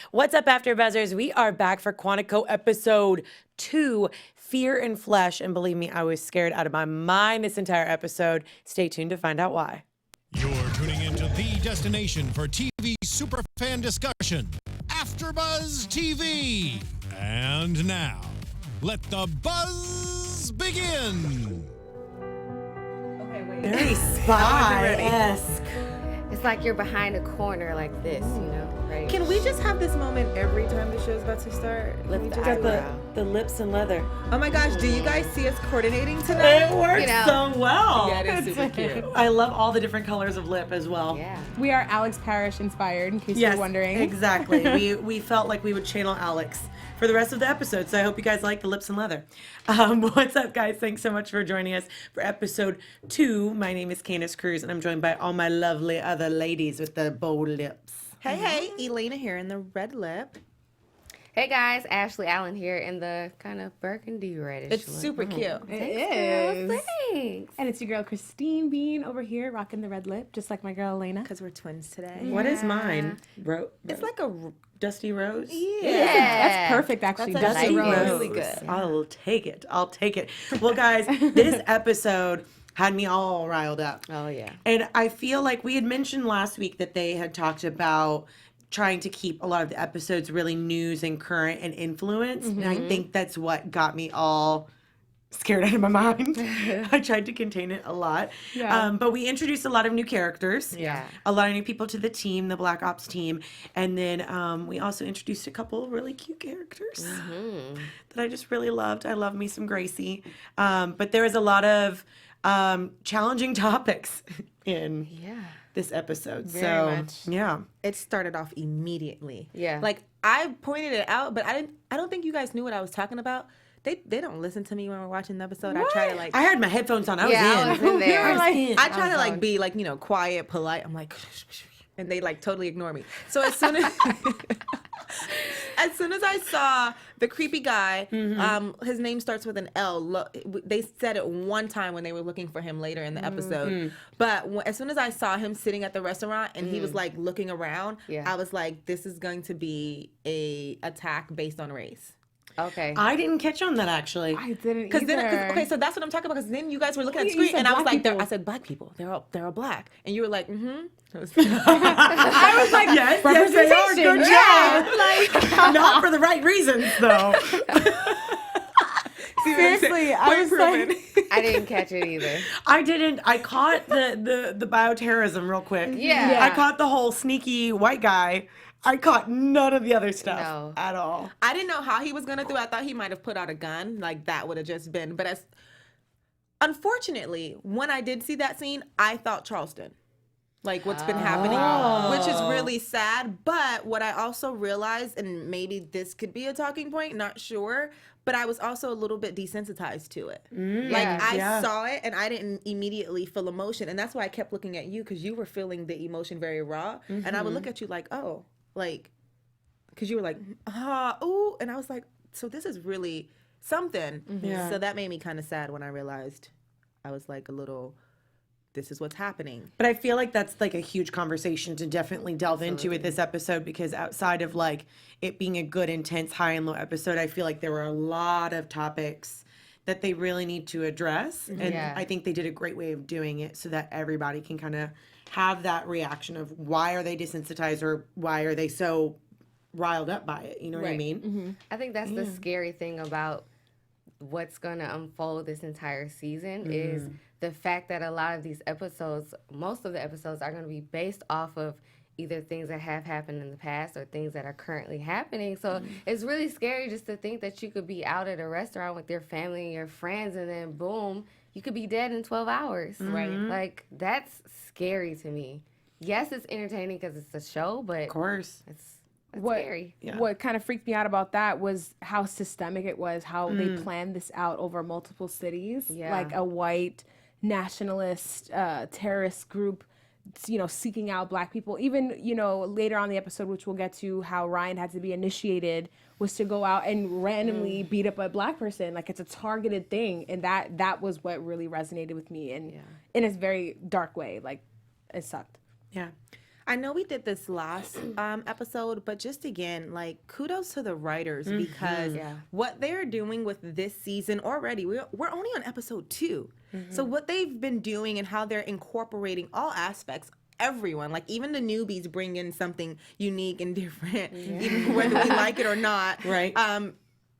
What's up, AfterBuzzers? We are back for Quantico episode 2, Fear and Flesh. And believe me, I was scared out of my mind this entire episode. Stay tuned to find out why. You're tuning into the destination for TV superfan discussion, AfterBuzz TV. And now, let the buzz begin. Okay, wait. Very spy-esque. It's like you're behind a corner like this, you know, right? Can we just have this moment every time the show's about to start? Can we Lift just the have eyebrow. The lips and leather. Oh my gosh, do you guys see us coordinating tonight? It works You know. so well. Yeah, it is super cute. I love all the different colors of lip as well. Yeah. We are Alex Parrish inspired, in case Yes, you're wondering. exactly. we felt like we would channel Alex for the rest of the episode, so I hope you guys like the lips and leather. What's up, guys? Thanks so much for joining us for episode 2. My name is Candice Cruz, and I'm joined by all my lovely other ladies with the bold lips. Hey, Elayna here in the red lip. Hey guys, Ashley Allen here in the kind of burgundy reddish It's look. super cute. It Girl, is. thanks. And it's your girl Christine Bean over here rocking the red lip, just like my girl Elayna. Because we're twins today. What is mine? It's like a... Dusty Rose? Yeah. That's perfect, actually. That's Dusty actually Rose. really good. I'll take it. I'll take it. Well, guys, this episode had me all riled up. Oh yeah. And I feel like we had mentioned last week that they had talked about trying to keep a lot of the episodes really news and current and influence. And I think that's what got me all scared out of my mind. I tried to contain it a lot. Yeah. But we introduced a lot of new characters. Yeah. A lot of new people to the team, the Black Ops team. And then we also introduced a couple of really cute characters that I just really loved. I love me some Gracie. But there was a lot of challenging topics in this episode. Very much. Yeah. It started off immediately. Yeah. Like, I pointed it out, but I don't think you guys knew what I was talking about. They don't listen to me when we're watching the episode. I try to like... I had my headphones on. I was Yeah, in. I was in there. I was in. I try to like be like, you know, quiet, polite. I'm like, and they like totally ignore me. So as soon as I saw the creepy guy, his name starts with an L. They said it one time when they were looking for him later in the episode. But as soon as I saw him sitting at the restaurant and he was like looking around, I was like, this is going to be a attack based on race. Okay. I didn't catch on that, actually. I didn't Because either. then, okay, so that's what I'm talking about. Because then you guys were looking at the You screen, said and I was black like, people. I said black people. They're all black, and you were like, I was like, Yes, they are. Good representation. job. Like, not for the right reasons, though. Seriously, I was like, I didn't catch it either. I didn't. I caught the bioterrorism real quick. Yeah. I caught the whole sneaky white guy. I caught none of the other stuff No. at all. I didn't know how he was gonna do it. I thought he might have put out a gun, like that would have just been. But unfortunately, when I did see that scene, I thought Charleston, like what's been happening, which is really sad. But what I also realized, and maybe this could be a talking point, not sure, but I was also a little bit desensitized to it. Like I saw it and I didn't immediately feel emotion, and that's why I kept looking at you because you were feeling the emotion very raw, and I would look at you like, oh. Like, because you were like, ooh, and I was like, so this is really something. Yeah. So that made me kind of sad when I realized I was like a little, this is what's happening. But I feel like that's like a huge conversation to definitely delve into with this episode, because outside of like it being a good, intense, high and low episode, I feel like there were a lot of topics that they really need to address. And I think they did a great way of doing it so that everybody can kind of have that reaction of why are they desensitized or why are they so riled up by it? You know what I mean? I think that's the scary thing about what's going to unfold this entire season is the fact that a lot of these episodes, most of the episodes are going to be based off of either things that have happened in the past or things that are currently happening. So it's really scary just to think that you could be out at a restaurant with your family and your friends and then boom, you could be dead in 12 hours. Right. Like, that's scary to me. Yes, it's entertaining because it's a show, but Of course. it's what, scary. What kind of freaked me out about that was how systemic it was, how they planned this out over multiple cities. Yeah. Like a white nationalist terrorist group, you know, seeking out black people. Even, you know, later on in the episode, which we'll get to, how Ryan had to be initiated, was to go out and randomly beat up a black person. Like, it's a targeted thing. And that was what really resonated with me in a very dark way. Like, it sucked. Yeah. I know we did this last episode, but just again, like, kudos to the writers because what they're doing with this season already, we're only on episode 2. So what they've been doing and how they're incorporating all aspects, everyone, like even the newbies bring in something unique and different, even whether we like it or not. Right.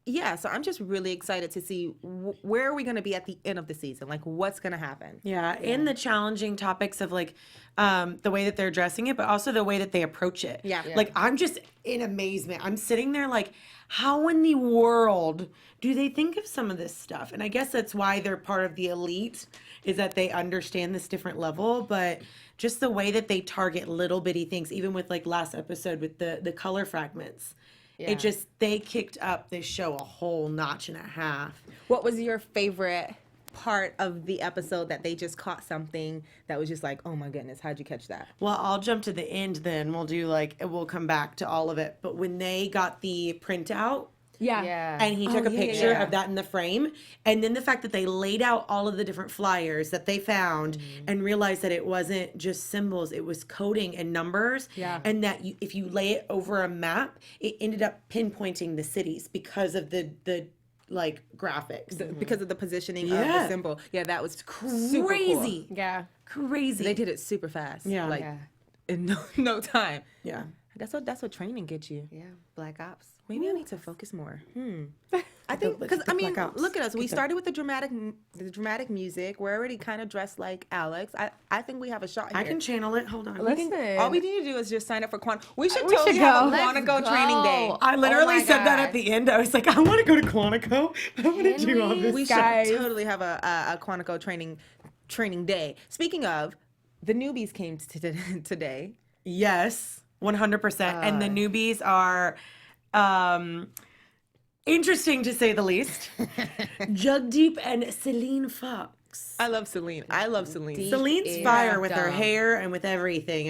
Yeah, so I'm just really excited to see where are we going to be at the end of the season? Like, what's going to happen? Yeah, and the challenging topics of like the way that they're addressing it, but also the way that they approach it. Yeah. Like, I'm just in amazement. I'm sitting there like, how in the world do they think of some of this stuff? And I guess that's why they're part of the elite, is that they understand this different level, but just the way that they target little bitty things, even with like last episode with the color fragments. It just, they kicked up this show a whole notch and a half. What was your favorite part of the episode that they just caught something that was just like, oh my goodness, how'd you catch that? Well, I'll jump to the end then. We'll come back to all of it. But when they got the printout, and he took a picture of that in the frame, and then the fact that they laid out all of the different flyers that they found and realized that it wasn't just symbols, it was coding and numbers, and that if you lay it over a map, it ended up pinpointing the cities because of the like graphics, because of the positioning of the symbol. Yeah, that was super crazy. Cool. Yeah. Crazy. They did it super fast. Yeah. Like in no time. Yeah. That's what training gets you. Yeah, Black Ops. Maybe I need to focus more. I think because I mean, look at us. We started with the dramatic music. We're already kind of dressed like Alex. I think we have a shot here. I can channel it. Hold on. Listen. All we need to do is just sign up for Quantico. We should We totally should have a go. Quantico training day. I literally my said that God. at the end. I was like, I want to go to Quantico. I want to do all this. We Guys. should totally have a Quantico training day. Speaking of, the newbies came today. Yes, 100%. And the newbies are interesting to say the least. Jugdeep and Celine Fox. I love Celine. Celine's fire with her hair and with everything.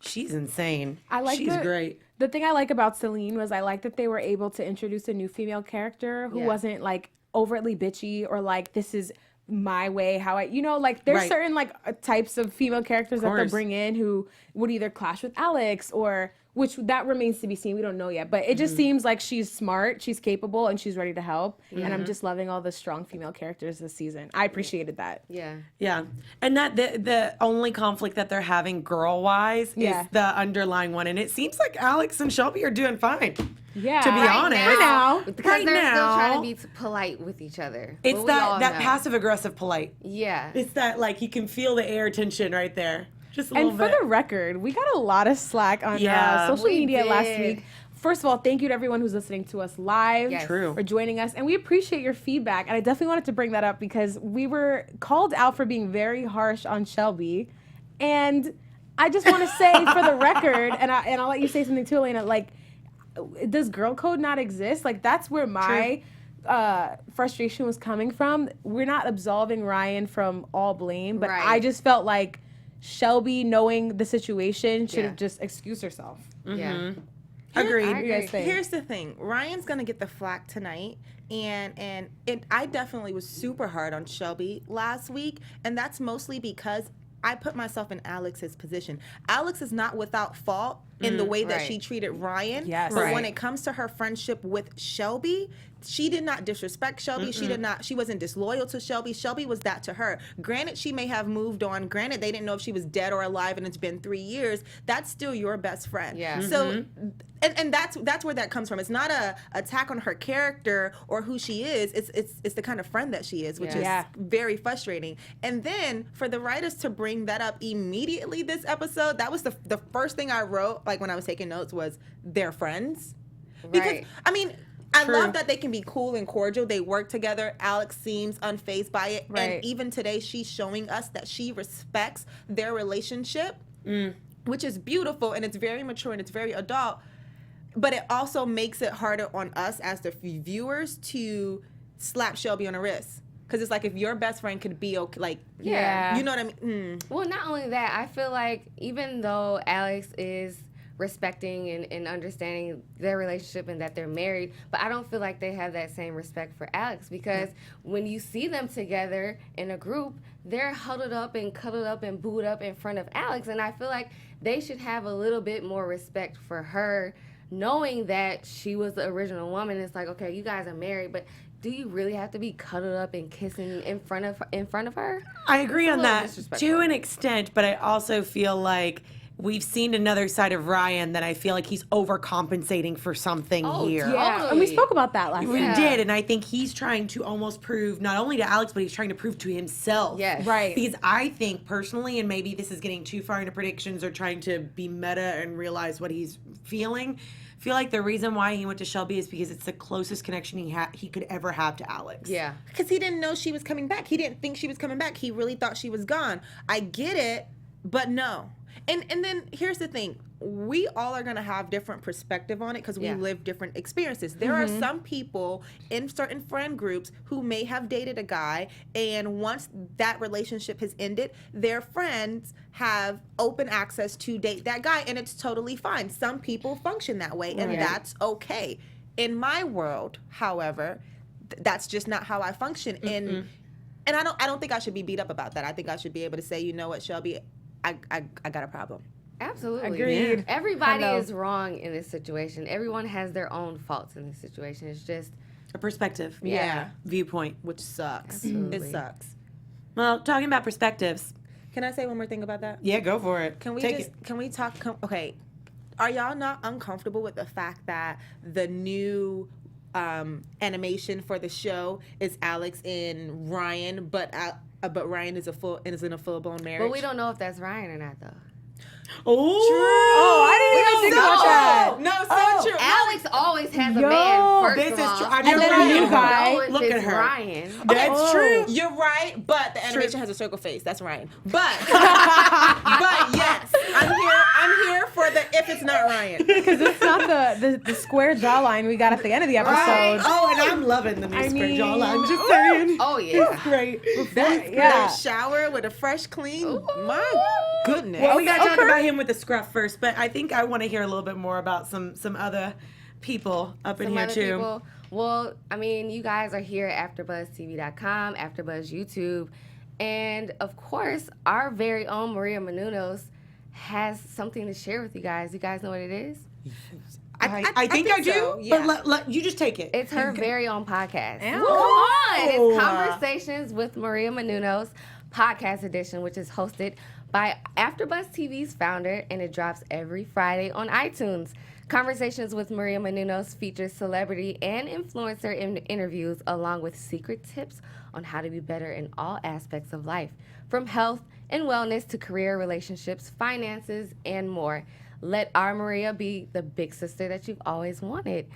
She's insane. She's great. The thing I like about Celine was I like that they were able to introduce a new female character who wasn't like overtly bitchy or like, this is my way, how I, like there's certain like types of female characters that they'll bring in who would either clash with Alex or, which that remains to be seen. We don't know yet, but it just seems like she's smart, she's capable, and she's ready to help. And I'm just loving all the strong female characters this season. I appreciated that. Yeah. Yeah. And that the only conflict that they're having girl-wise is the underlying one. And it seems like Alex and Shelby are doing fine. Yeah. To be honest. now. Because Right they're still trying now. to be polite with each other. It's But we all that know. passive-aggressive polite. Yeah. It's that, like, you can feel the air tension right there. Just a little And for bit. the record, we got a lot of slack on social We media last did. week. First of all, thank you to everyone who's listening to us live Yes. True. for joining us. And we appreciate your feedback. And I definitely wanted to bring that up because we were called out for being very harsh on Shelby. And I just want to say for the record, and I'll let you say something too, Elayna, like, does girl code not exist? Like, that's where my frustration was coming from. We're not absolving Ryan from all blame, but Right. I just felt like Shelby, knowing the situation, should have just excused herself. Yeah. Agreed. I What do you guys agree. think? Here's the thing. Ryan's gonna get the flack tonight, and I definitely was super hard on Shelby last week, and that's mostly because I put myself in Alex's position. Alex is not without fault in the way that right. she treated Ryan. Yes. But Right. when it comes to her friendship with Shelby, she did not disrespect Shelby. She wasn't disloyal to Shelby. Shelby was that to her. Granted, she may have moved on. Granted, they didn't know if she was dead or alive and it's been 3 years. That's still your best friend. Yeah. So, and that's where that comes from. It's not a attack on her character or who she is. It's the kind of friend that she is, which is Yeah. very frustrating. And then for the writers to bring that up immediately this episode, that was the first thing I wrote, like when I was taking notes, was they're friends. Because, Right. I mean, I True. love that they can be cool and cordial. They work together. Alex seems unfazed by it. Right. And even today, she's showing us that she respects their relationship, which is beautiful and it's very mature and it's very adult. But it also makes it harder on us as the viewers to slap Shelby on the wrist. Because it's like if your best friend could be okay, like, Yeah. you know what I mean? Well, not only that, I feel like even though Alex is respecting and understanding their relationship and that they're married. But I don't feel like they have that same respect for Alex, because when you see them together in a group, they're huddled up and cuddled up and booed up in front of Alex. And I feel like they should have a little bit more respect for her, knowing that she was the original woman. It's like, okay, you guys are married, but do you really have to be cuddled up and kissing in front of her? I agree on that disrespectful. to an extent, but I also feel like we've seen another side of Ryan that I feel like he's overcompensating for something here. Yeah, and we spoke about that last We time. did, and I think he's trying to almost prove not only to Alex, but he's trying to prove to himself. Yes. Right. Because I think personally, and maybe this is getting too far into predictions or trying to be meta and realize what he's feeling, I feel like the reason why he went to Shelby is because it's the closest connection he could ever have to Alex. Yeah. Because he didn't know she was coming back. He didn't think she was coming back. He really thought she was gone. I get it, but no. And then here's the thing. We all are going to have different perspective on it because we live different experiences. There are some people in certain friend groups who may have dated a guy, and once that relationship has ended, their friends have open access to date that guy, and it's totally fine. Some people function that way, and that's okay. In my world, however, that's just not how I function. And I don't think I should be beat up about that. I think I should be able to say, you know what, Shelby, I got a problem. Absolutely. Agreed. Yeah. Everybody Hello. is wrong in this situation. Everyone has their own faults in this situation. It's just, A perspective. Yeah. Viewpoint. Which sucks. Absolutely. It sucks. Well, talking about perspectives. Can I say one more thing about that? Yeah, go for it. Can we Take just it. can we talk? Okay, are y'all not uncomfortable with the fact that the new animation for the show is Alex and Ryan, but Ryan is in a full blown marriage? but we don't know if that's Ryan or not, though. Oh, I didn't even think about that. No, so true. Alex always has a Yo, man, first this of is all. true. I And never then a look new at her. guy. Know if Look it's at her. Ryan. That's true. You're right, but the animation has a circle face. That's Ryan. But but yes, I'm here for the if it's not Ryan. Because it's not the square jawline we got at the end of the episode. Right. Oh, and I'm loving the new I square mean, jawline. Just saying. Oh, yeah. Great. Yeah. That shower with a fresh clean. My goodness. Well, we gotta talk about him with the scruff first, but I think I want to hear a little bit more about some other people up in Some here other too. people. Well, I mean, you guys are here at AfterBuzzTV.com, AfterBuzz YouTube, and of course, our very own Maria Menounos has something to share with you guys. You guys know what it is? I think I do, so, yeah. but let you just take it. It's her very own podcast. Ew. Come on! It's Conversations with Maria Menounos, podcast edition, which is hosted by AfterBuzz TV's founder, and it drops every Friday on iTunes. Conversations with Maria Menounos features celebrity and influencer interviews, along with secret tips on how to be better in all aspects of life, from health and wellness to career, relationships, finances, and more. Let our Maria be the big sister that you've always wanted.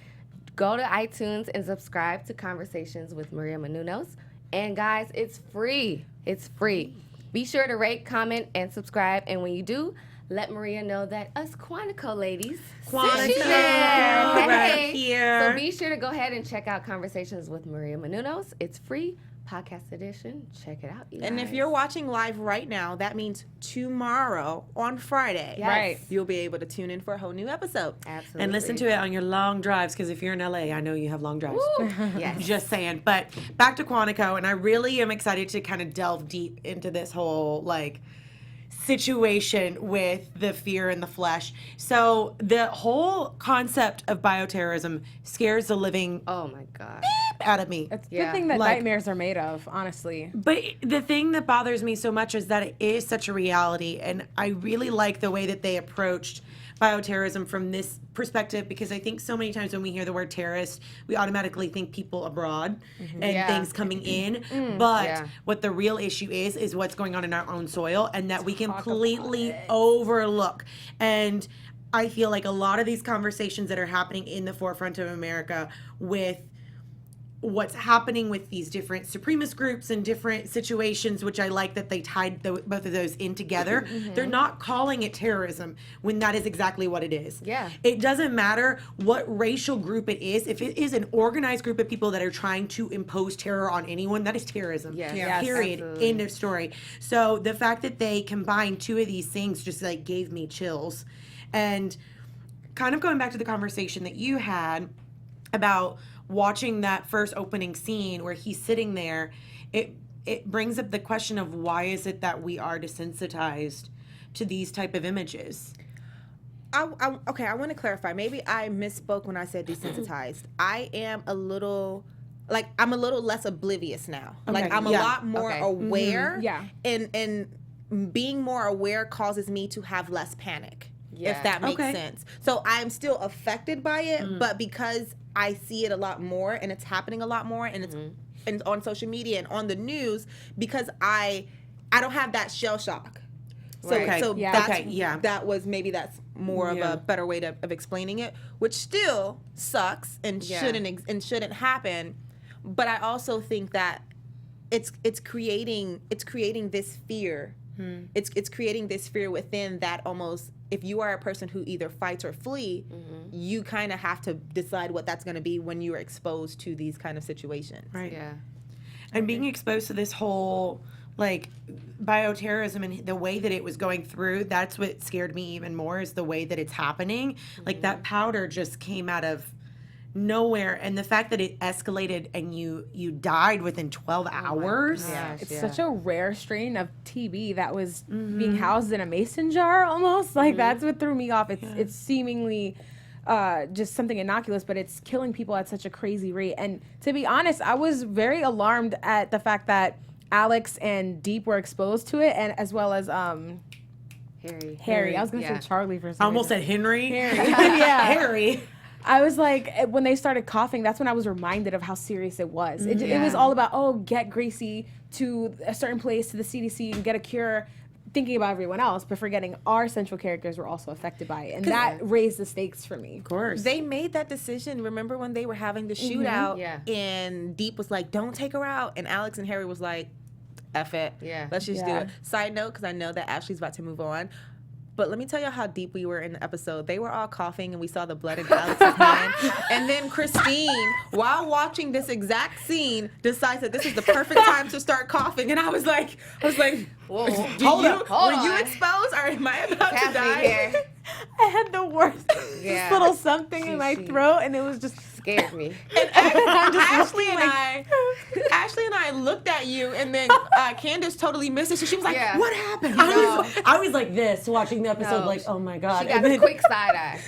Go to iTunes and subscribe to Conversations with Maria Menounos. And guys, it's free. It's free. Be sure to rate, comment, and subscribe. And when you do, let Maria know that us Quantico ladies Quantico, sent you there. right Hey. here. So be sure to go ahead and check out Conversations with Maria Menounos. It's free. Podcast edition. Check it out, you And if guys. you're watching live right now, that means tomorrow on Friday, Yes. Right. you'll be able to tune in for a whole new episode. Absolutely. And listen to it on your long drives, because if you're in LA, I know you have long drives. Woo. Yes. Just saying. But back to Quantico, and I really am excited to kind of delve deep into this whole situation with the fear in the flesh. So the whole concept of bioterrorism scares the living Oh my God. out of me. It's the Yeah. thing that Like- nightmares are made of, honestly. But the thing that bothers me so much is that it is such a reality, and I really like the way that they approached bioterrorism from this perspective, because I think so many times when we hear the word terrorist, we automatically think people abroad and Yeah. things coming in. But Yeah. what the real issue is what's going on in our own soil, and that we Talk completely about it. overlook. And I feel like a lot of these conversations that are happening in the forefront of America with what's happening with these different supremacist groups and different situations, which I like that they tied both of those in together. They're not calling it terrorism when that is exactly what it is. Yeah. It doesn't matter what racial group it is. If it is an organized group of people that are trying to impose terror on anyone, that is terrorism. Yes. Yes. Period. Absolutely. End of story. So the fact that they combined two of these things just gave me chills. And kind of going back to the conversation that you had about watching that first opening scene where he's sitting there, it brings up the question of why is it that we are desensitized to these type of images? Okay, I want to clarify. Maybe I misspoke when I said desensitized. I am a little, I'm a little less oblivious now. Okay, Like, I'm a lot more aware. Yeah. And being more aware causes me to have less panic, Yeah. if that makes sense. So I'm still affected by it, but because I see it a lot more and it's happening a lot more and it's and on social media and on the news, because I don't have that shell shock. So, Right. so Yeah. that's, Okay, yeah. that's more of a better way of explaining it, which still sucks and shouldn't happen. But I also think that it's creating this fear. It's creating this fear within that almost, if you are a person who either fights or flee, you kind of have to decide what that's going to be when you are exposed to these kind of situations. Right. Yeah. And being exposed to this whole like bioterrorism and the way that it was going through, that's what scared me even more, is the way that it's happening. Like that powder just came out of nowhere, and the fact that it escalated and you died within 12 hours. Gosh, It's yeah. such a rare strain of TB that was being housed in a mason jar almost. Like, that's what threw me off. It's seemingly just something innocuous, but it's killing people at such a crazy rate. And to be honest, I was very alarmed at the fact that Alex and Deep were exposed to it, and as well as Harry. I was going to Yeah. say Charlie for a I second. almost said Henry. Yeah. Harry. I was like, when they started coughing, that's when I was reminded of how serious it was. It was all about, get Gracie to a certain place, to the CDC, and get a cure, thinking about everyone else, but forgetting our central characters were also affected by it. And that raised the stakes for me. Of course. They made that decision. Remember when they were having the shootout Yeah. and Deep was like, don't take her out. And Alex and Harry was like, F it. Yeah. Let's just do Yeah. it. Side note, because I know that Ashley's about to move on. But let me tell you how deep we were in the episode. They were all coughing and we saw the blood in Alex's hand. And then Christine, while watching this exact scene, decides that this is the perfect time to start coughing. And I was like, Whoa. were you exposed or am I about to die? Here. I had the worst Yeah. this little something in my She- throat, and it was just Scared me. Ashley and I looked at you, and then Candice totally missed it. So she was like, Yeah. "What happened?" I was like this watching the episode, No. like, oh my God. She got And a then- quick side eye.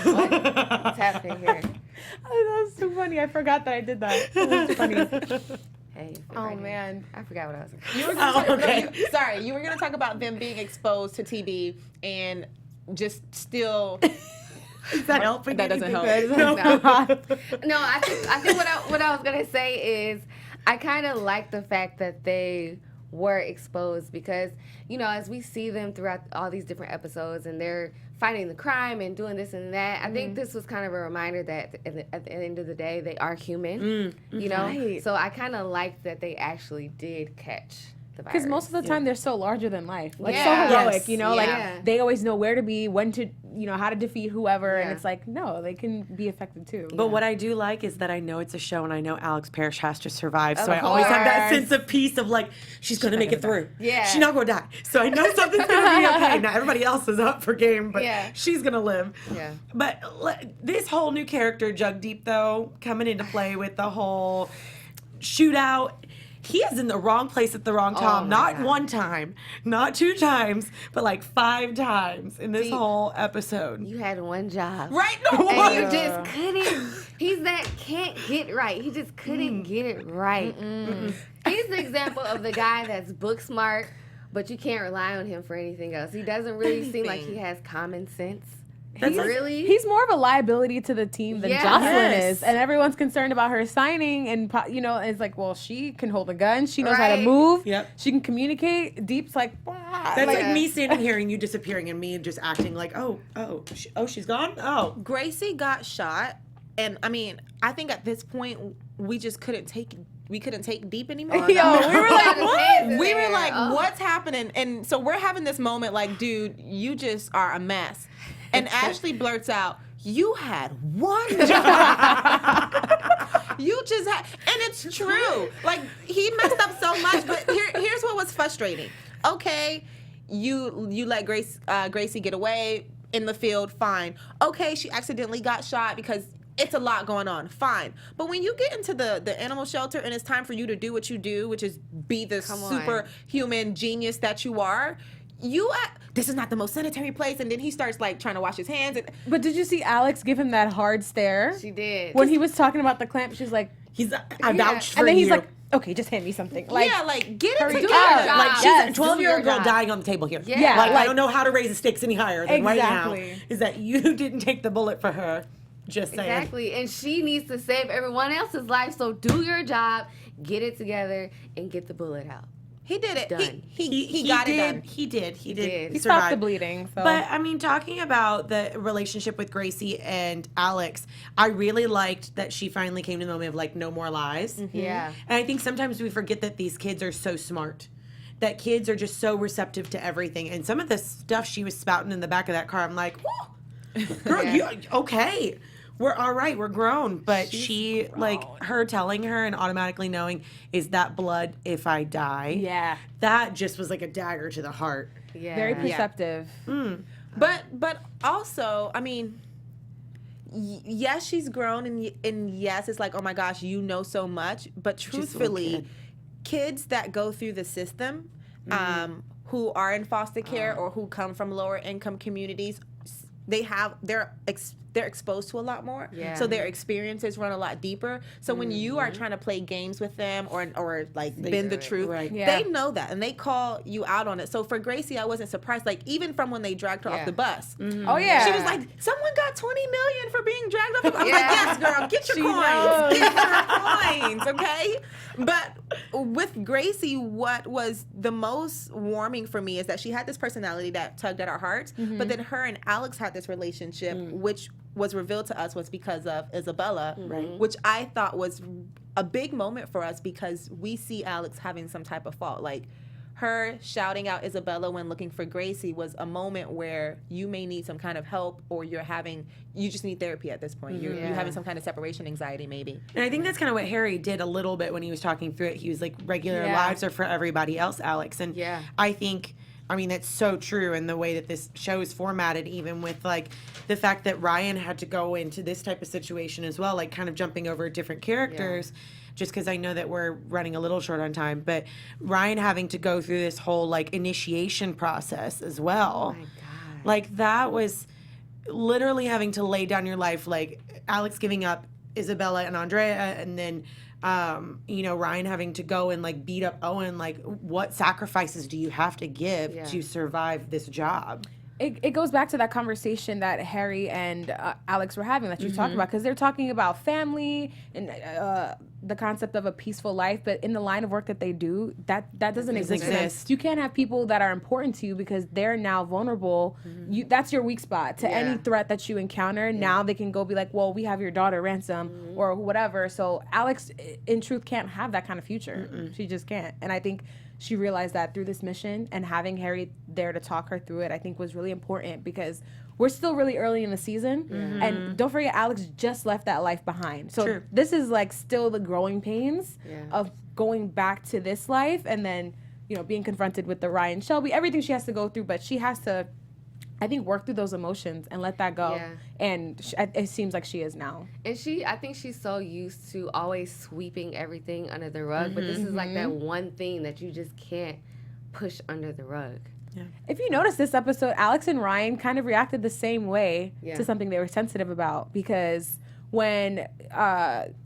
What's happening here? that was so funny. I forgot that I did that. It was funny. Hey, Oh man. I forgot what I was. You were gonna Oh, okay. you were going to talk about them being exposed to TB and just still. Is that helping? That doesn't anything? help. No, I think what I was gonna say is I kind of like the fact that they were exposed because, you know, as we see them throughout all these different episodes and they're fighting the crime and doing this and that, I think this was kind of a reminder that at the end of the day they are human, you know. Right. So I kind of like that they actually did catch the virus. Because most of the time they're so larger than life, like Yeah. so heroic, Yes. you know, Yeah. like they always know where to be, when to, you know, how to defeat whoever, and Yeah. it's like, no, they can be affected too. But what I do like is that I know it's a show and I know Alex Parrish has to survive. So Of I always have that course. sense of peace of like, she's going to make it through. Yeah. She's not going to die. So I know something's going to be okay. Now everybody else is up for game, but Yeah. she's going to live. Yeah. But this whole new character, Jug Deep, though, coming into play with the whole shootout. He is in the wrong place at the wrong time. my Not God. one time, not 2 times, but like 5 times in this Deep. whole episode. You had one job. Right? And you just couldn't. He's that can't get right. He just couldn't get it right. He's the example of the guy that's book smart, but you can't rely on him for anything else. He doesn't really seem like he has common sense. He's more of a liability to the team than Yeah. Jocelyn Yes. is, and everyone's concerned about her signing. And you know, it's like, well, she can hold a gun, she knows how to Right. move, Yep. she can communicate. Deep's like, That's like Yeah. me standing here and you disappearing and me just acting like, she's gone? Oh. Gracie got shot, and I mean, I think at this point we just couldn't take Deep anymore. Yo, we were like, what? We were like, Oh. what's happening? And so we're having this moment like, dude, you just are a mess. And Ashley blurts out, you had one job. You just had, and it's true. Like, he messed up so much, but here's what was frustrating. Okay, you let Gracie get away. in the field, fine. Okay, she accidentally got shot because it's a lot going on, fine. But when you get into the animal shelter and it's time for you to do what you do, which is be the superhuman genius that you are, this is not the most sanitary place. And then he starts like trying to wash his hands. But did you see Alex give him that hard stare? She did. When he was talking about the clamp, she's like, I vouched for and then he's you. like, okay, just hand me something. Like, yeah, like get it hurry together. up. Like she's Yes, a do 12-year-old your girl job. dying on the table here. Yeah. Like I Like- don't know how to raise the stakes any higher than right now. Exactly. Is that you didn't take the bullet for her? Just saying. Exactly. And she needs to save everyone else's life. So do your job, get it together, and get the bullet out. He did it. Done. He got it done. He did. He he survive. stopped the bleeding. So. But I mean, talking about the relationship with Gracie and Alex, I really liked that she finally came to the moment of like, no more lies. Yeah. And I think sometimes we forget that these kids are so smart. That kids are just so receptive to everything. And some of the stuff she was spouting in the back of that car, I'm like, whoa, girl, Yeah. you okay. We're all right, we're grown. But she, like, her telling her and automatically knowing, is that blood if I die? yeah, That just was like a dagger to the heart. Yeah. very perceptive. But also, I mean, yes, she's grown, and yes, it's like, oh my gosh, you know so much. But a little truthfully, kid. kids that go through the system, who are in foster care or who come from lower income communities, they're exposed to a lot more. Yeah. So their experiences run a lot deeper. So when you are trying to play games with them or like bend the truth, right. Yeah. they know that and they call you out on it. So for Gracie, I wasn't surprised. Like even from when they dragged her off Yeah. the bus, Oh yeah, she was like, "Someone got 20 million for being dragged off the bus." I'm Yeah. like, "Yes, girl, get your She coins, knows. get your coins, okay?" But with Gracie, what was the most warming for me is that she had this personality that tugged at our hearts, but then her and Alex had this relationship, which was revealed to us was because of Isabella, which I thought was a big moment for us because we see Alex having some type of fault. Like her shouting out Isabella when looking for Gracie was a moment where you may need some kind of help or you just need therapy at this point. You're having some kind of separation anxiety maybe. And I think that's kind of what Harry did a little bit when he was talking through it. He was like, regular Yeah. lives are for everybody else, Alex. And Yeah. I think, I mean, that's so true in the way that this show is formatted, even with like the fact that Ryan had to go into this type of situation as well, like kind of jumping over different characters. Just because I know that we're running a little short on time, but Ryan having to go through this whole like initiation process as well. Oh my God. Like that was literally having to lay down your life, like Alex giving up Isabella and Andrea, and then Ryan having to go and like beat up Owen. Like, what sacrifices do you have to give Yeah. to survive this job? it goes back to that conversation that Harry and Alex were having that you talked about, because they're talking about family and the concept of a peaceful life, but in the line of work that they do, that doesn't exist. exist. You can't have people that are important to you because they're now vulnerable. That's your weak spot to any threat that you encounter. Now they can go be like, well, we have your daughter ransom or whatever. So Alex, in truth, can't have that kind of future. She just can't. And I think she realized that through this mission, and having Harry there to talk her through it, I think was really important because we're still really early in the season. And don't forget, Alex just left that life behind. So True. this is like still the growing pains of going back to this life and then, being confronted with the Ryan Shelby, everything she has to go through, but she has to, I think, work through those emotions and let that go. Yeah. And it seems like she is now. And I think she's so used to always sweeping everything under the rug, but this is like that one thing that you just can't push under the rug. If you notice this episode, Alex and Ryan kind of reacted the same way Yeah. to something they were sensitive about, because when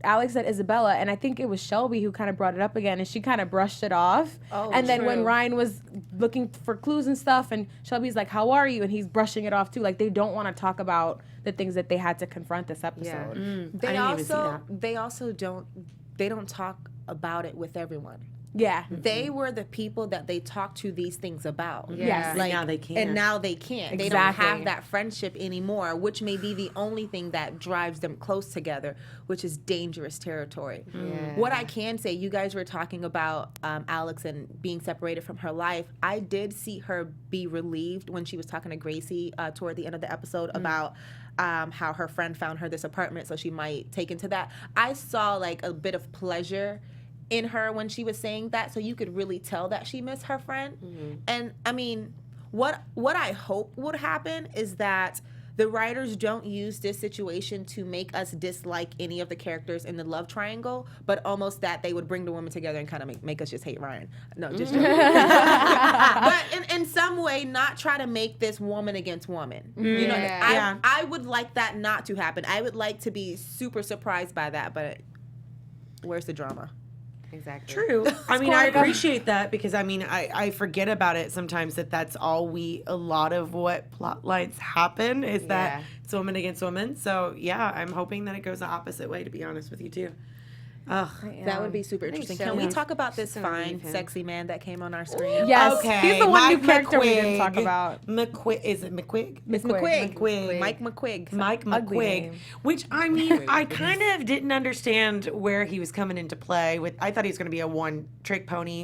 Alex said Isabella, and I think it was Shelby who kind of brought it up again, and she kind of brushed it off. Oh, and then when true. Ryan was looking for clues and stuff, and Shelby's like, "How are you?" and he's brushing it off too. Like, they don't want to talk about the things that they had to confront this episode. They I didn't even see they don't talk about it with everyone. Yeah. They were the people that they talked to these things about. Yes. And now they can't. And now they can't. They Exactly. don't have that friendship anymore, which may be the only thing that drives them close together, which is dangerous territory. Yeah. What I can say, you guys were talking about Alex and being separated from her life. I did see her be relieved when she was talking to Gracie toward the end of the episode about how her friend found her this apartment, so she might take into that. I saw like a bit of pleasure in her when she was saying that, so you could really tell that she missed her friend. And I mean, what I hope would happen is that the writers don't use this situation to make us dislike any of the characters in the love triangle, but almost that they would bring the women together and kind of make us just hate Ryan. No, just joking. But in some way, not try to make this woman against woman. You know, I would like that not to happen. I would like to be super surprised by that, but where's the drama? Exactly. True. I mean, I appreciate that because I forget about it sometimes that's all a lot of what plot lines happen is that it's woman against woman. So yeah, I'm hoping that it goes the opposite way, to be honest with you too. Ugh. That would be super interesting. Can we talk about this fine, sexy man that came on our screen? Yes. Okay. He's the one Mike new character we didn't McQuigg. talk about. Is it McQuigg? It's McQuigg. McQuigg. Mike McQuigg. Mike Ugly McQuigg. name. Which, I mean, I kind of didn't understand where he was coming into play with. I thought he was going to be a one-trick pony,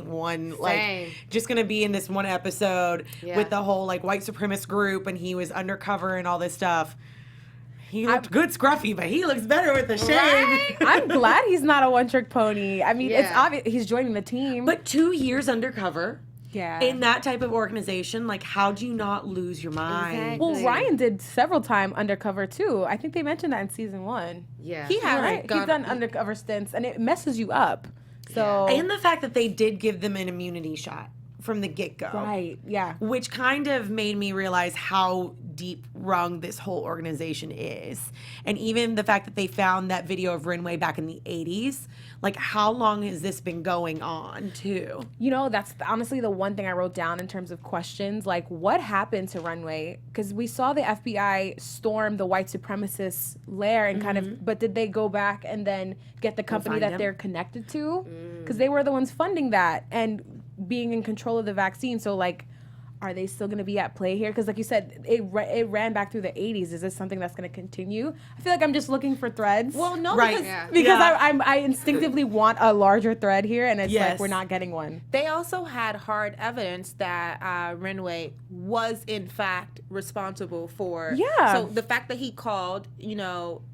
just going to be in this one episode with the whole, white supremacist group, and he was undercover and all this stuff. He looked good scruffy, but he looks better with the shave. Right? I'm glad he's not a one-trick pony. I mean, it's obvious he's joining the team. But 2 years undercover in that type of organization, how do you not lose your mind? Exactly. Well, Ryan did several times undercover too. I think they mentioned that in season 1. Yeah. He had He's done undercover stints, and it messes you up. So And the fact that they did give them an immunity shot from the get-go. right, yeah. Which kind of made me realize how deep rung this whole organization is. And even the fact that they found that video of Rinway back in the 80s, how long has this been going on too? You know, that's honestly the one thing I wrote down in terms of questions. What happened to Runway? Because we saw the FBI storm the white supremacist lair and kind of, but did they go back and then get the company find that him? they're connected to? Because they were the ones funding that and being in control of the vaccine. So, are they still going to be at play here? Because, like you said, it ran back through the 80s. Is this something that's going to continue? I feel like I'm just looking for threads. Well, no, Right. because I instinctively want a larger thread here, and it's Yes. we're not getting one. they also had hard evidence that Rinway was in fact responsible for. Yeah. So the fact that he called,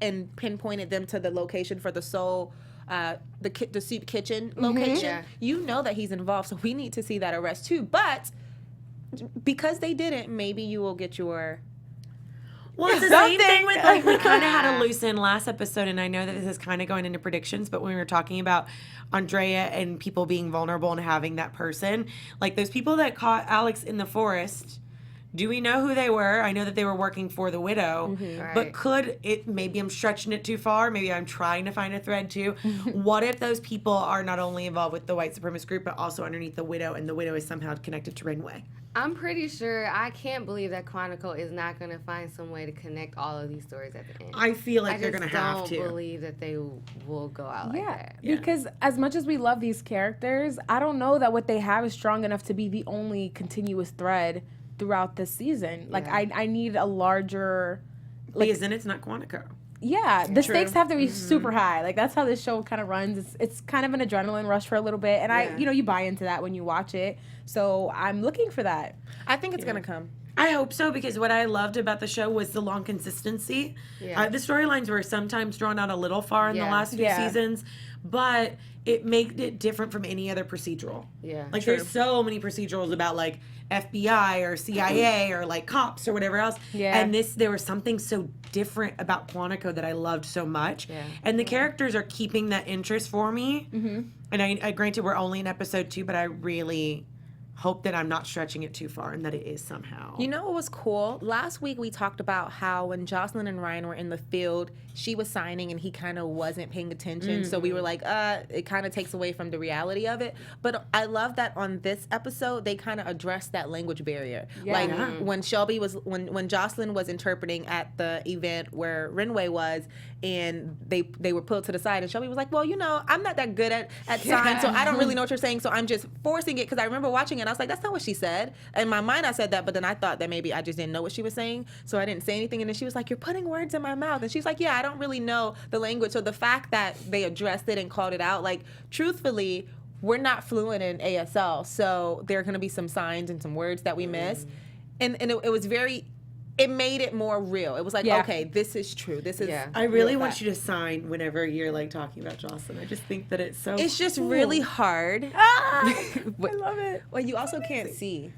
and pinpointed them to the location for the Seoul, the soup kitchen location, Yeah. you know that he's involved. So we need to see that arrest too. But because they didn't, maybe you will get your. Well, it's the same thing with we kind of had a loose end last episode, and I know that this is kind of going into predictions, but when we were talking about Andrea and people being vulnerable and having that person, those people that caught Alex in the forest, do we know who they were? I know that they were working for the widow, but could it, maybe I'm stretching it too far, maybe I'm trying to find a thread too. What if those people are not only involved with the white supremacist group, but also underneath the widow, and the widow is somehow connected to Rinway? I'm pretty sure, I can't believe that Quantico is not going to find some way to connect all of these stories at the end. I feel like they're going to have I to. don't believe that they will go out like that. Because as much as we love these characters, I don't know that what they have is strong enough to be the only continuous thread throughout this season. I need a larger. Because then it's not Quantico. Yeah, the stakes have to be super high. That's how this show kind of runs. It's kind of an adrenaline rush for a little bit, and you buy into that when you watch it. So I'm looking for that. I think it's gonna come. I hope so, because what I loved about the show was the long consistency. Yeah. The storylines were sometimes drawn out a little far in the Yeah. last few Yeah. seasons, but it made it different from any other procedural. Yeah. There's so many procedurals about FBI or CIA or cops or whatever else. Yeah. And there was something so different about Quantico that I loved so much. Yeah. And the characters are keeping that interest for me. Mm-hmm. And I granted we're only in episode 2, but I really hope that I'm not stretching it too far and that it is somehow. You know what was cool? Last week we talked about how when Jocelyn and Ryan were in the field, she was signing and he kind of wasn't paying attention. So we were like, it kind of takes away from the reality of it. But I love that on this episode, they kind of addressed that language barrier. Yeah. When Shelby was, when Jocelyn was interpreting at the event where Rinway was, and they were pulled to the side, and Shelby was like, well, I'm not that good at signs, so I don't really know what you're saying, so I'm just forcing it, because I remember watching it, and I was like, that's not what she said. In my mind, I said that, but then I thought that maybe I just didn't know what she was saying, so I didn't say anything, and then she was like, you're putting words in my mouth, and she's like, yeah, I don't really know the language. So the fact that they addressed it and called it out, truthfully, we're not fluent in ASL, so there are going to be some signs and some words that we miss, and it was very. It made it more real. It was like, okay, this is true. This is. I really want you to sign whenever you're talking about Jocelyn. I just think that it's so. It's just cool. really hard. I love it. Well, you also can't see.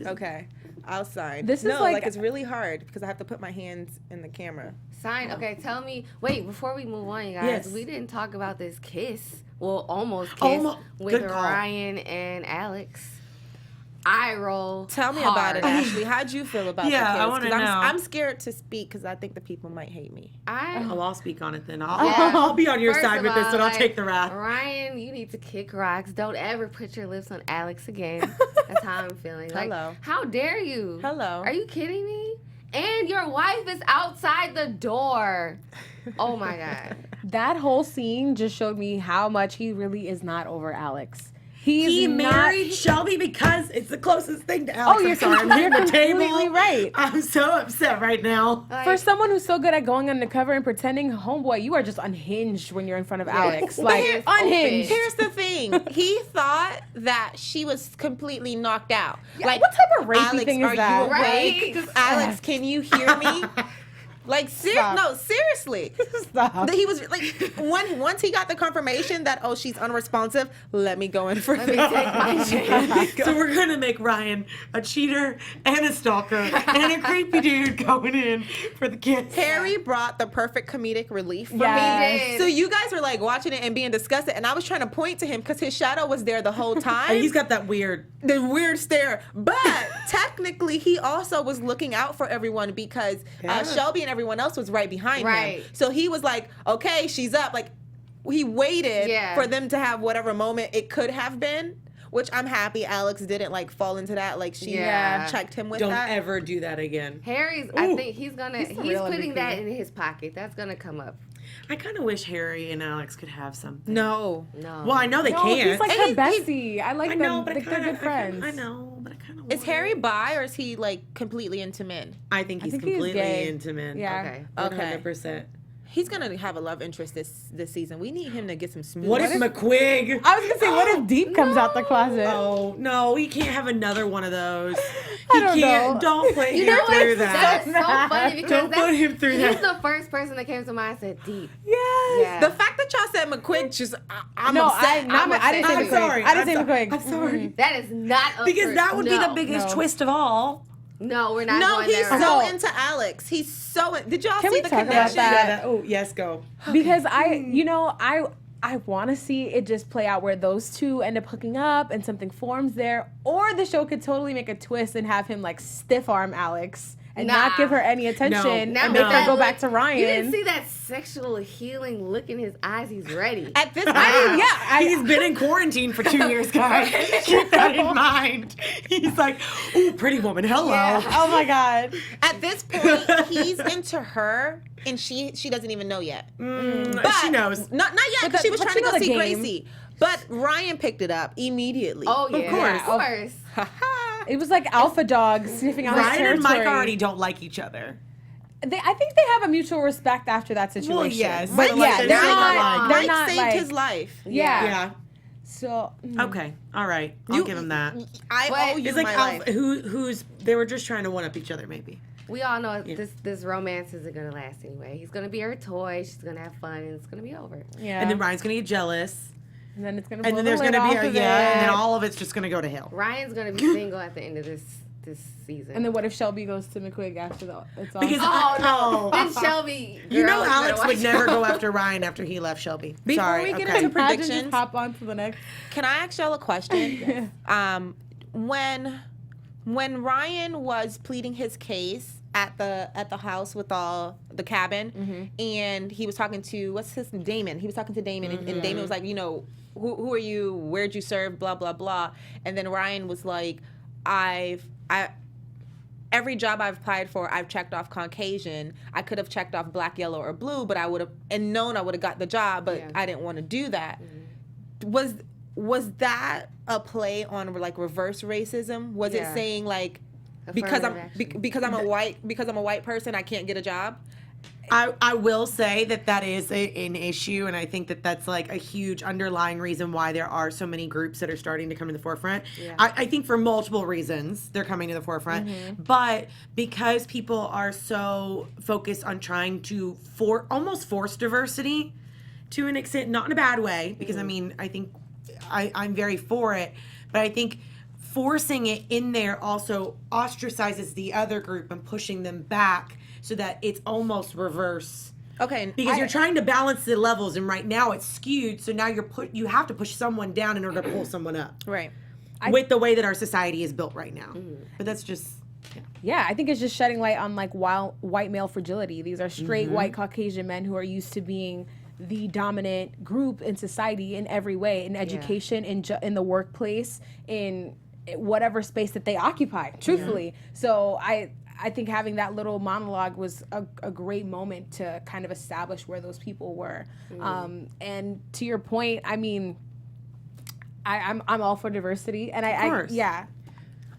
Okay. I'll sign. This is no, like- it's really hard because I have to put my hands in the camera. Sign. Okay, tell me. Wait, before we move on, you guys, Yes. we didn't talk about this kiss. Well, almost kiss Almost. with Good call. Ryan and Alex. Eye roll. Tell me hard. about it, Ashley. How'd you feel about Yeah, the kiss? I wanna 'Cause know. I'm scared to speak because I think the people might hate me. Oh, I'll speak on it then. I'll, Yeah. I'll be on your First side of with this, all, and I'll like, take the wrath. Ryan, you need to kick rocks. Don't ever put your lips on Alex again. That's how I'm feeling. Like, Hello. how dare you? Hello. Are you kidding me? And your wife is outside the door. Oh my God. That whole scene just showed me how much he really is not over Alex. He not- married Shelby because it's the closest thing to Alex. Oh, you're I'm sorry, I'm completely- hitting the table. completely right. I'm so upset right now. For someone who's so good at going undercover and pretending, homeboy, you are just unhinged when you're in front of Alex. Like, Here's unhinged. Here's the thing. He thought that she was completely knocked out. Like, what type of rapey Alex, thing is are that? you awake? Right? Alex, can you hear me? Like, Stop. no, seriously. Stop. That he was like, once he got the confirmation that, oh, she's unresponsive, let me go in for Let me this. take my chance. So we're gonna make Ryan a cheater and a stalker and a creepy dude going in for the kids. Harry brought the perfect comedic relief for Yes. me. So you guys were like watching it and being disgusted, and I was trying to point to him because his shadow was there the whole time. And he's got that weird. the weird stare. But technically, he also was looking out for everyone because Yeah. Shelby and everyone else was right behind Right. him. So he was like, okay, she's up. Like, he waited Yeah. for them to have whatever moment it could have been, which I'm happy Alex didn't like fall into that. Like, she Yeah. checked him with Don't that. ever do that again. Harry's, I Ooh. think he's the he's real putting MVP. that in his pocket. That's gonna come up. I kind of wish Harry and Alex could have something. No. No. Well, I know they No, can't. he's like And her he's- bestie. I like I them. know, but They're good friends. I know, but I kind of. Is Harry bi or is he like completely into men? I think he's think he's completely gay. into men. Yeah. Okay. 100%. He's gonna have a love interest this season. We need him to get some smooth. What if McQuig? I was gonna say, what if Deep comes out the closet? Oh no, he can't have another one of those. I He don't can't. know. Don't put You him know through what? that. That's so funny because Don't that's, put him through he's that. the first person that came to mind. I said deep. Yes. Yeah. The fact that y'all said McQuig, just I'm No, upset. I didn't say I'm McQuig. sorry. I didn't say I'm McQuig. I'm sorry. That is not up Because for- that would be the no. biggest no. twist of all. No, we're not No, going he's there. so No. into Alex. He's so. Did y'all Can see we the talk about connection? that? Oh yes, go. Because I want to see it just play out where those two end up hooking up and something forms there, or the show could totally make a twist and have him like stiff arm Alex and not Nah. give her any attention Now and with make her that go look- back to Ryan. You didn't see that sexual healing look in his eyes. He's ready. At this point, He's been in quarantine for 2 years, guys. Keep that in mind. He's like, ooh, pretty woman, hello. Oh my god. at this point, he's into her, and she doesn't even know yet. But she knows. Not yet. But 'Cause she was but trying she to go knows the see game. Gracie. But Ryan picked it up immediately. Oh yeah, course. of course. It was like alpha dog sniffing out his Ryan territory. and Mike already don't like each other. I think they have a mutual respect after that situation. Well, yes. But But, yeah, like, they're they're not. not They're Mike not saved like, his life. Yeah. Yeah. So Okay. All right. I'll give him that. I But owe you It's like my Alf, life. who's they were just trying to one up each other, maybe. We all know this romance isn't gonna last anyway. He's gonna be her toy. She's gonna have fun, and it's gonna be over. yeah. And then Ryan's gonna get jealous, And then it's gonna. and blow then the there's lid gonna be off a of and then it. all of it's just gonna go to hell. Ryan's gonna be single at the end of this season. And then what if Shelby goes to McQuig after it's all? Because oh no, oh. then Shelby. You know girl, better Alex watch would never out. go after Ryan after he left Shelby. Before Sorry. we get okay. into Imagine just predictions. hop on to the next. Can I ask y'all a question? When Ryan was pleading his case at the house with all the cabin, and he was talking to what's his Damon. He was talking to Damon, and Damon was like, you know, who are you? Where'd you serve? Blah blah blah. And then Ryan was like, every job I've applied for, I've checked off Caucasian. I could have checked off black, yellow, or blue, but I would have and known I would have got the job, but Yeah. I didn't want to do that. Was that a play on like reverse racism? Was Yeah. it saying like because I'm Affirmative action. because I'm a white person I can't get a job? I will say that is an issue, and I think that's like a huge underlying reason why there are so many groups that are starting to come to the forefront. Yeah. I think for multiple reasons they're coming to the forefront, but because people are so focused on trying to almost force diversity to an extent, not in a bad way, because I mean I think I'm very for it, but I think forcing it in there also ostracizes the other group and pushing them back so that it's almost reverse. Okay, Because you're trying to balance the levels, and right now it's skewed. So now you have to push someone down in order to pull someone up. right. With the way that our society is built right now. But that's just. Yeah, I think it's just shedding light on like white male fragility. These are straight white Caucasian men who are used to being the dominant group in society in every way, in education, in the workplace, in whatever space that they occupy, truthfully. So I think having that little monologue was a great moment to kind of establish where those people were. And to your point, I mean, I'm all for diversity, and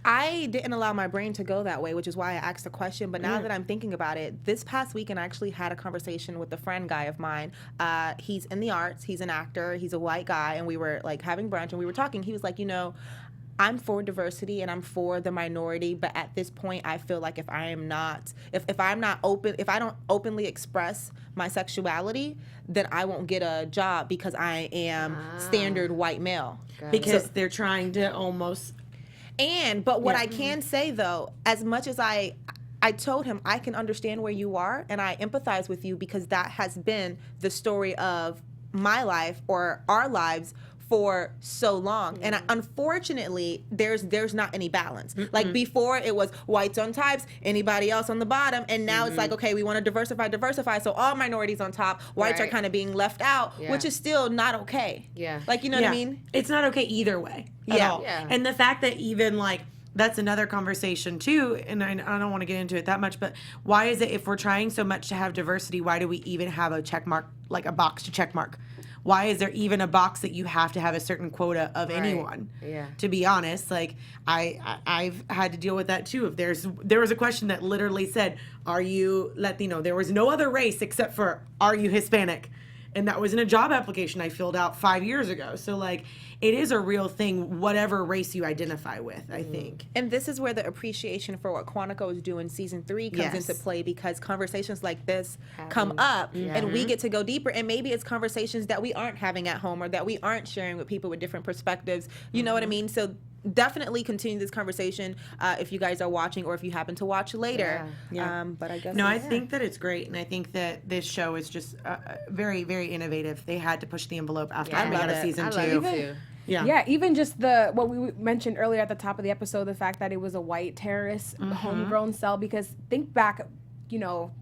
I didn't allow my brain to go that way, which is why I asked the question. But now that I'm thinking about it, this past weekend I actually had a conversation with a friend guy of mine. He's in the arts. He's an actor. He's a white guy. And we were like having brunch and we were talking. He was like, I'm for diversity and I'm for the minority. But at this point, I feel like if I'm not open, if I don't openly express my sexuality, then I won't get a job because I am standard white male. Because they're trying to almost. But what I can say though, as much as I told him I can understand where you are and I empathize with you because that has been the story of my life or our lives for so long. And unfortunately, there's not any balance. Like before it was whites on tops, anybody else on the bottom. And now it's like, okay, we want to diversify. So all minorities on top, whites are kind of being left out, which is still not okay. Yeah. Like, you know what I mean? It's not okay either way. At all. Yeah. And the fact that even like, that's another conversation too, and I don't want to get into it that much, but why is it if we're trying so much to have diversity, why do we even have a check mark, like a box to check mark? Why is there even a box that you have to have a certain quota of anyone? Yeah. To be honest, like I've had to deal with that too. If there was a question that literally said, "Are you Latino?" There was no other race except for "Are you Hispanic?" And that was in a job application I filled out 5 years ago. So like, it is a real thing, whatever race you identify with, I think. And this is where the appreciation for what Quantico is doing season 3 comes into play, because conversations like this come up and we get to go deeper. And maybe it's conversations that we aren't having at home or that we aren't sharing with people with different perspectives. You know what I mean? So definitely continue this conversation if you guys are watching or if you happen to watch later. But I guess I think that it's great, and I think that this show is just very, very innovative. They had to push the envelope after coming out of season 2. Yeah, even just what we mentioned earlier at the top of the episode, the fact that it was a white terrorist homegrown cell, because think back,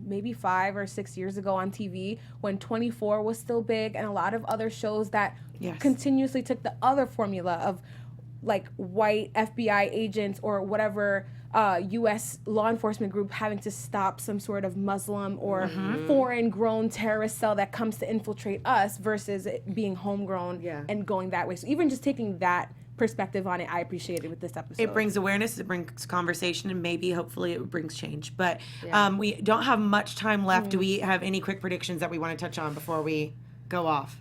maybe 5 or 6 years ago on TV when 24 was still big and a lot of other shows that continuously took the other formula of like white FBI agents or whatever U.S. law enforcement group having to stop some sort of Muslim or foreign-grown terrorist cell that comes to infiltrate us versus it being homegrown and going that way. So even just taking that perspective on it, I appreciate it with this episode. It brings awareness, it brings conversation, and maybe, hopefully, it brings change. But we don't have much time left. Do we have any quick predictions that we want to touch on before we go off?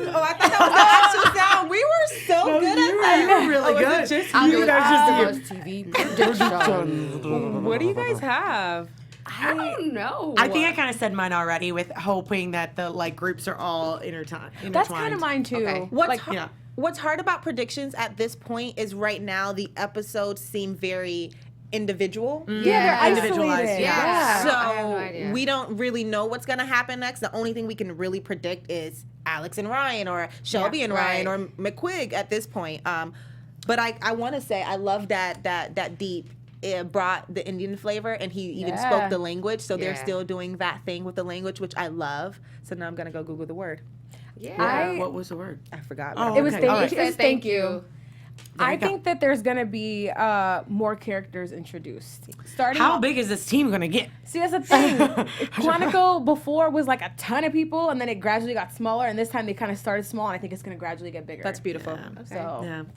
Oh, I thought that was the actual sound. We were so good at that. You were really good. You guys just TV prediction. What do you guys have? I don't know. I think I kind of said mine already, with hoping that the groups are all intertwined. That's kind of mine too. Okay. What's hard about predictions at this point is right now the episodes seem very individual. They're individualized. Yeah. So I have no idea. we don't really know what's going to happen next. The only thing we can really predict is Alex and Ryan, or Shelby and Ryan, or McQuigg at this point. But I want to say I love that Deep brought the Indian flavor, and he even spoke the language. So they're still doing that thing with the language, which I love. So now I'm going to go Google the word. What was the word? I forgot. Oh, It was okay. thank, All it was thank you. I go. think that there's gonna be more characters introduced. Starting How big is this team going to get? See, that's the thing. Quantico before was like a ton of people, and then it gradually got smaller, and this time they kind of started small, and I think it's going to gradually get bigger. That's beautiful. So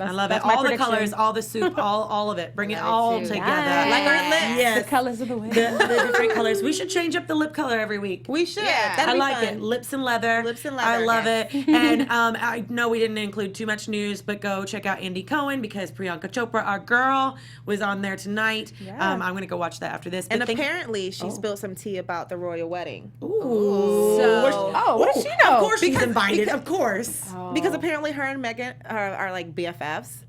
I love it. that's my All the prediction. colors, all the soup, all of it. Bring it Love it all too. together. Yes. Like our lips. Yes. The colors of the wind. The different colors. We should change up the lip color every week. We should. Yeah. That'd I be like fun. it. Lips and leather. Lips and I leather, love yes. it. And I know we didn't include too much news, but go check out Andy Cohen because Priyanka Chopra, our girl, was on there tonight. I'm going to go watch that after this. And But apparently she spilled some tea about the royal wedding. Ooh. So, what does she know? Of course she's invited. Of course. because apparently her and Meghan are like BFFs.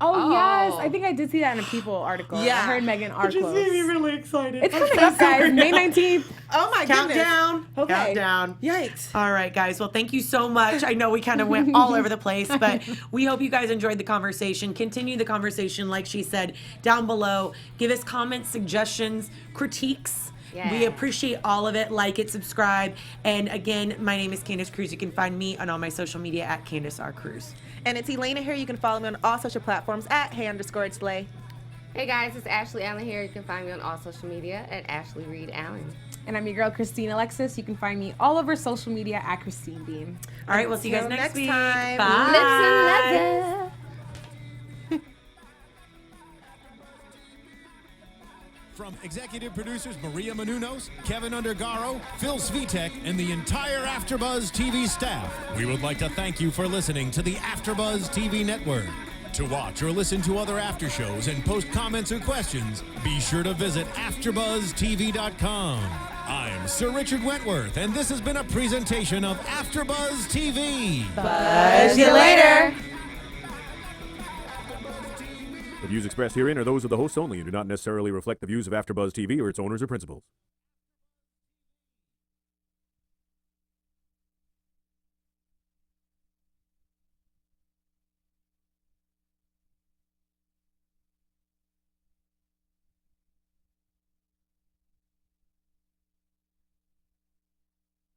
Oh, yes. I think I did see that in a People article. Yeah. Her and Meghan are Which just close. made me really excited. It's coming up, guys. May 19th. Oh my goodness. Countdown. Okay. Countdown. Yikes. All right, guys. Well, thank you so much. I know we kind of went all over the place, but we hope you guys enjoyed the conversation. Continue the conversation, like she said, down below. Give us comments, suggestions, critiques. Yeah. We appreciate all of it. Like it, subscribe. And again, my name is Candice Cruz. You can find me on all my social media at Candice R. Cruz. And it's Elayna here. You can follow me on all social platforms at @hey_it's_lay. Hey guys, it's Ashley Allen here. You can find me on all social media at Ashley Reed Allen. And I'm your girl, Christine Alexis. You can find me all over social media at Christine Beam. All right, we'll see you guys Until next next week. time. Bye. Lips and leather. From executive producers Maria Menounos, Kevin Undergaro, Phil Svitek, and the entire AfterBuzz TV staff, we would like to thank you for listening to the AfterBuzz TV network. To watch or listen to other after shows and post comments or questions, be sure to visit AfterBuzzTV.com. I'm Sir Richard Wentworth, and this has been a presentation of AfterBuzz TV. Buzz you later. The views expressed herein are those of the hosts only and do not necessarily reflect the views of AfterBuzz TV or its owners or principals.